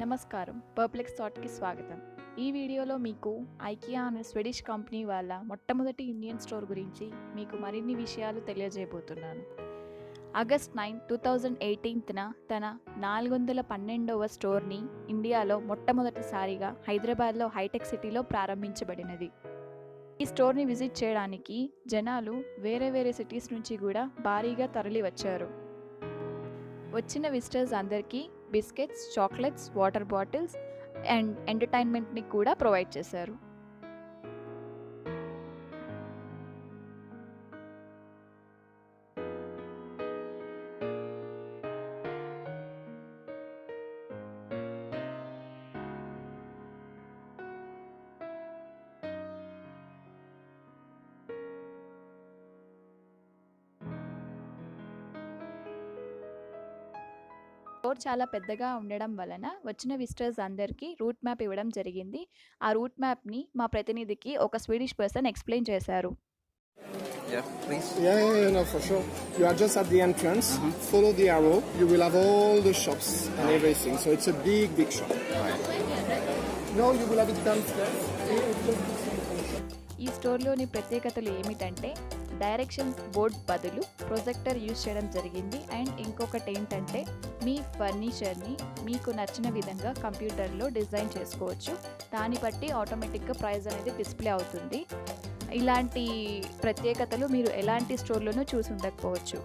నమస్కారం, పర్ప్లెక్స్ థాట్కి స్వాగతం. ఈ వీడియోలో మీకు ఐకియా అనే స్వీడిష్ కంపెనీ వాళ్ళ మొట్టమొదటి ఇండియన్ స్టోర్ గురించి మీకు మరిన్ని విషయాలు తెలియజేయబోతున్నాను. ఆగస్ట్ 9, 2018న తన 412వ స్టోర్ని ఇండియాలో మొట్టమొదటిసారిగా హైదరాబాద్లో హైటెక్ సిటీలో ప్రారంభించబడినది. ఈ స్టోర్ని విజిట్ చేయడానికి జనాలు వేరే సిటీస్ నుంచి కూడా భారీగా తరలి వచ్చారు. వచ్చిన విజిటర్స్ అందరికీ biscuits, chocolates, water bottles and ఎంటర్టైన్మెంట్ని కూడా ప్రొవైడ్ చేశారు. స్టోర్ చాలా పెద్దగా ఉండడం వలన వచ్చిన విజిటర్స్ అందరికీ రూట్ మ్యాప్ ఇవ్వడం జరిగింది. ఆ రూట్ మ్యాప్ని మా ప్రతినిధికి ఒక స్వీడిష్ పర్సన్ ఎక్స్ప్లెయిన్ చేశారు. Yeah, please. Yeah, no, for sure. You are just at the entrance. Follow the arrow. You will have all the shops and everything. So it's a big shop. Right. No, you will have it downstairs. ఈ స్టోర్లోని ప్రత్యేకతలు ఏమిటంటే directions board బదులు projector use చేయడం జరిగింది. And ఇంకొకటి ఏంటంటే మీ ఫర్నిచర్ని మీకు నచ్చిన విధంగా కంప్యూటర్లో డిజైన్ చేసుకోవచ్చు. దాన్ని బట్టి ఆటోమేటిక్గా ప్రైస్ అనేది డిస్ప్లే అవుతుంది. ఇలాంటి ప్రత్యేకతలు మీరు ఎలాంటి స్టోర్లోనూ చూసి ఉండకపోవచ్చు.